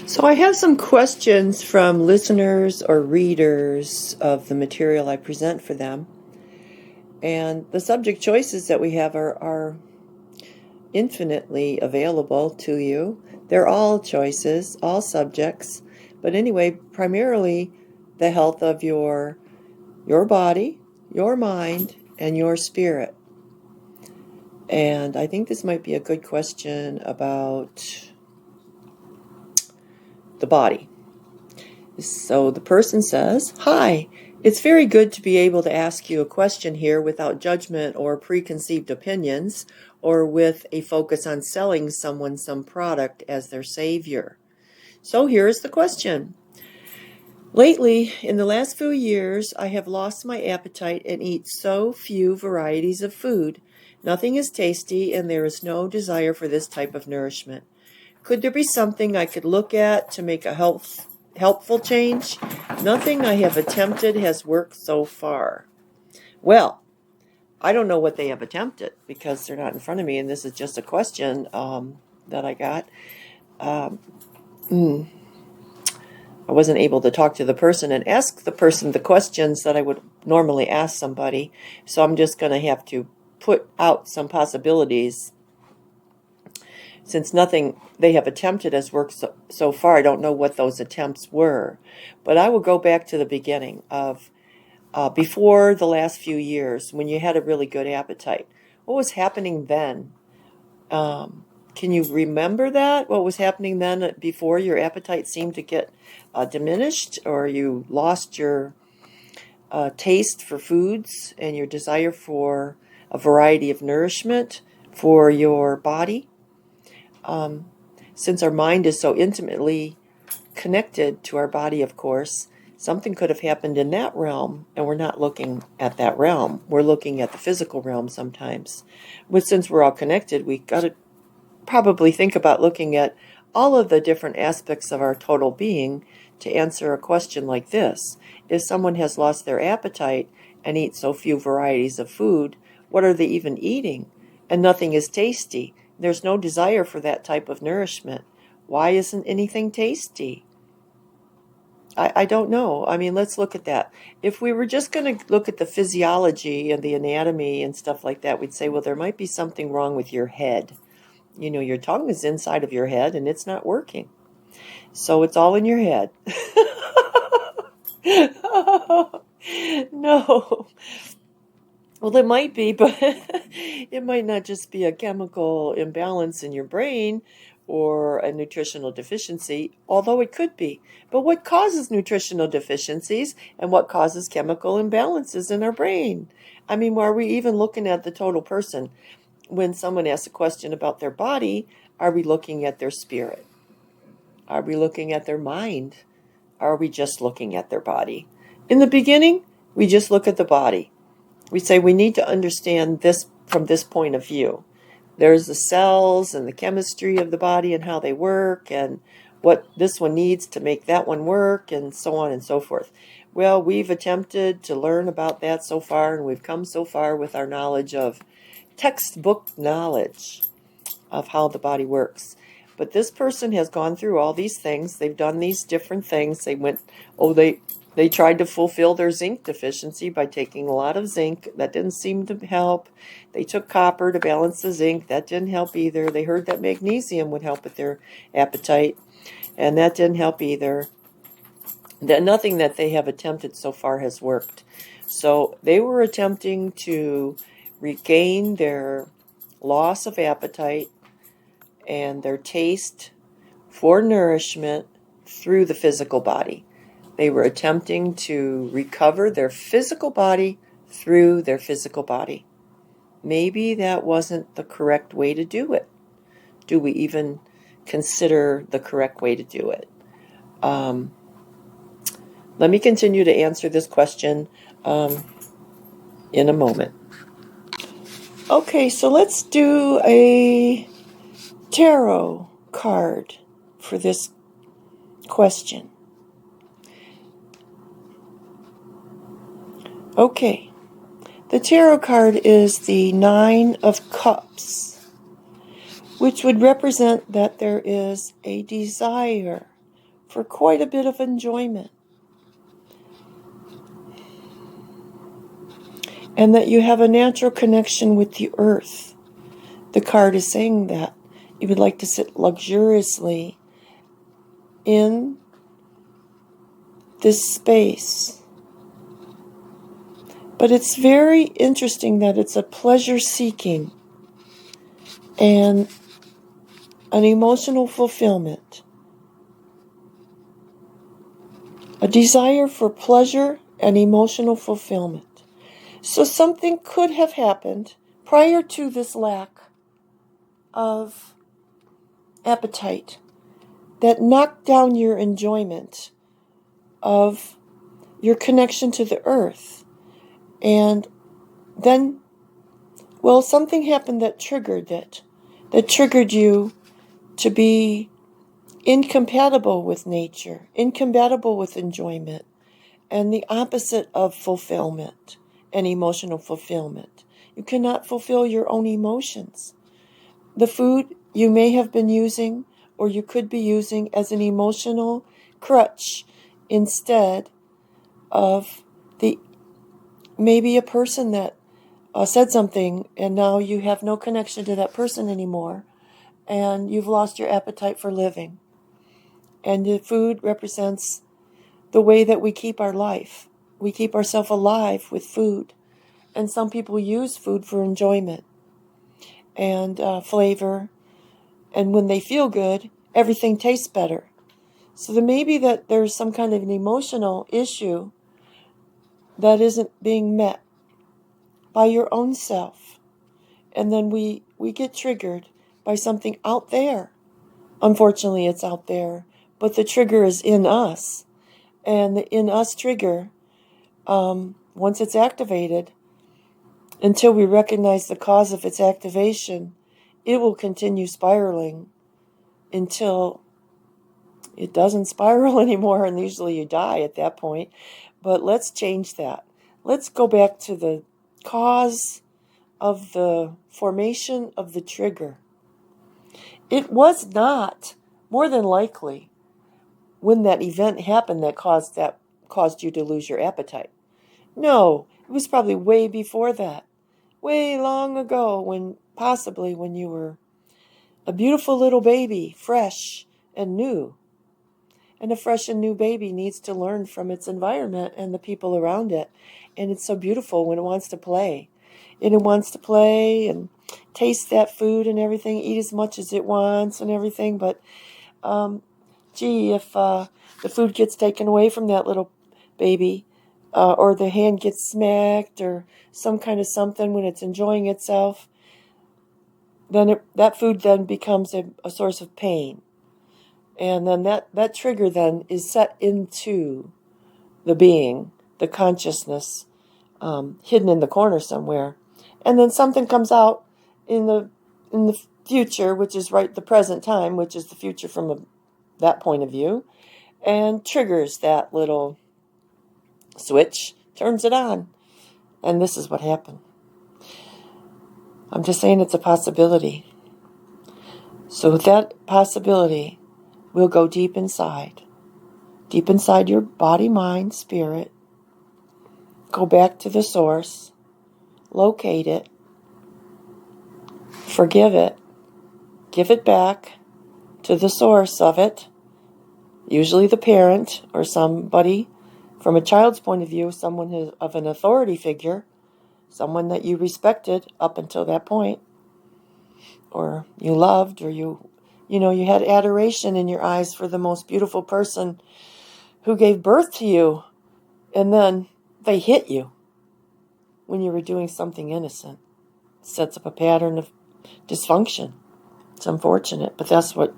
So I have some questions from listeners or readers of the material I present for them. And the subject choices that we have are infinitely available to you. They're all choices, all subjects. But anyway, primarily the health of your body, your mind, and your spirit. And I think this might be a good question about the body. So the person says, "Hi, it's very good to be able to ask you a question here without judgment or preconceived opinions, or with a focus on selling someone some product as their savior. So here is the question. Lately, in the last few years, I have lost my appetite and eat so few varieties of food. Nothing is tasty, and there is no desire for this type of nourishment. Could there be something I could look at to make a helpful change? Nothing I have attempted has worked so far." Well, I don't know what they have attempted because they're not in front of me, and this is just a question that I got. I wasn't able to talk to the person and ask the person the questions that I would normally ask somebody, so I'm just going to have to put out some possibilities. Since nothing they have attempted has worked so far, I don't know what those attempts were. But I will go back to the beginning of before the last few years when you had a really good appetite. What was happening then? Can you remember that? What was happening then before your appetite seemed to get diminished, or you lost your taste for foods and your desire for a variety of nourishment for your body? Since our mind is so intimately connected to our body, of course, something could have happened in that realm, and we're not looking at that realm. We're looking at the physical realm sometimes. But since we're all connected, we got to probably think about looking at all of the different aspects of our total being to answer a question like this. If someone has lost their appetite and eats so few varieties of food, what are they even eating? And nothing is tasty. There's no desire for that type of nourishment. Why isn't anything tasty? I don't know. I mean, let's look at that. If we were just going to look at the physiology and the anatomy and stuff like that, we'd say, well, there might be something wrong with your head. You know, your tongue is inside of your head and it's not working. So it's all in your head. No. Well, it might be, but it might not just be a chemical imbalance in your brain or a nutritional deficiency, although it could be. But what causes nutritional deficiencies and what causes chemical imbalances in our brain? I mean, are we even looking at the total person? When someone asks a question about their body, are we looking at their spirit? Are we looking at their mind? Are we just looking at their body? In the beginning, we just look at the body. We say we need to understand this from this point of view. There's the cells and the chemistry of the body and how they work and what this one needs to make that one work and so on and so forth. Well, we've attempted to learn about that so far, and we've come so far with our knowledge of textbook knowledge of how the body works. But this person has gone through all these things. They've done these different things. They tried to fulfill their zinc deficiency by taking a lot of zinc. That didn't seem to help. They took copper to balance the zinc. That didn't help either. They heard that magnesium would help with their appetite, and that didn't help either. Nothing that they have attempted so far has worked. So they were attempting to regain their loss of appetite and their taste for nourishment through the physical body. They were attempting to recover their physical body through their physical body. Maybe that wasn't the correct way to do it. Do we even consider the correct way to do it? Let me continue to answer this question in a moment. Okay, so let's do a tarot card for this question. Okay, the tarot card is the Nine of Cups, which would represent that there is a desire for quite a bit of enjoyment. And that you have a natural connection with the earth. The card is saying that you would like to sit luxuriously in this space. But it's very interesting that it's a pleasure-seeking and an emotional fulfillment. A desire for pleasure and emotional fulfillment. So something could have happened prior to this lack of appetite that knocked down your enjoyment of your connection to the earth. And then, well, something happened that triggered it, that triggered you to be incompatible with nature, incompatible with enjoyment, and the opposite of fulfillment and emotional fulfillment. You cannot fulfill your own emotions. The food you may have been using, or you could be using as an emotional crutch instead of maybe a person that said something, and now you have no connection to that person anymore, and you've lost your appetite for living. And the food represents the way that we keep our life. We keep ourselves alive with food. And some people use food for enjoyment and flavor. And when they feel good, everything tastes better. So there may be that there's some kind of an emotional issue that isn't being met by your own self. And then we get triggered by something out there. Unfortunately, it's out there. But the trigger is in us. And the in us trigger, once it's activated, until we recognize the cause of its activation, it will continue spiraling until it doesn't spiral anymore, and usually you die at that point. But let's change that. Let's go back to the cause of the formation of the trigger. It was not, more than likely, when that event happened that caused you to lose your appetite. No, it was probably way before that. Way long ago, when you were a beautiful little baby, fresh and new. And a fresh and new baby needs to learn from its environment and the people around it. And it's so beautiful when it wants to play. And it wants to play and taste that food and everything, eat as much as it wants and everything. But, if the food gets taken away from that little baby, or the hand gets smacked or some kind of something when it's enjoying itself, then that food then becomes a source of pain. And then that trigger then is set into the being, the consciousness, hidden in the corner somewhere. And then something comes out in the future, which is the present time, which is the future from that point of view, and triggers that little switch, turns it on. And this is what happened. I'm just saying it's a possibility. So with that possibility, we'll go deep inside your body, mind, spirit. Go back to the source, locate it, forgive it, give it back to the source of it, usually the parent or somebody. From a child's point of view, someone of an authority figure, someone that you respected up until that point, or you loved, or you had adoration in your eyes for the most beautiful person who gave birth to you, and then they hit you when you were doing something innocent. It sets up a pattern of dysfunction. It's unfortunate, but that's what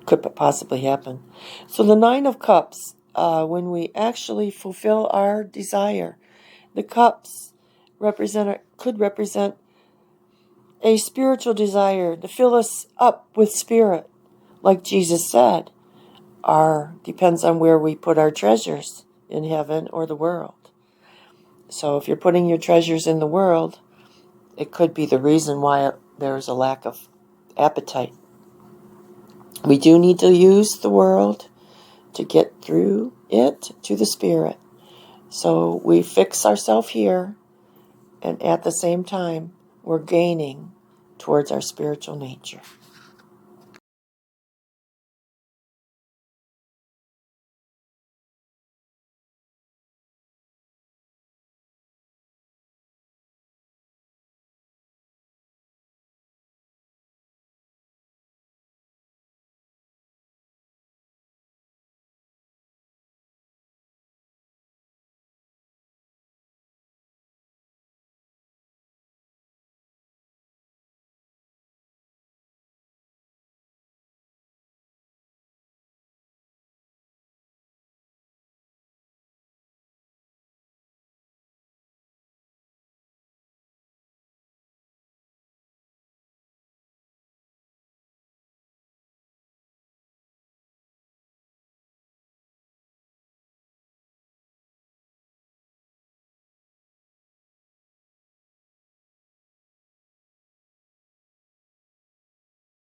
could possibly happen. So the Nine of Cups, when we actually fulfill our desire, the cups could represent a spiritual desire to fill us up with spirit. Like Jesus said, depends on where we put our treasures, in heaven or the world. So if you're putting your treasures in the world, it could be the reason why there's a lack of appetite. We do need to use the world to get through it to the spirit. So we fix ourselves here, and at the same time, we're gaining towards our spiritual nature.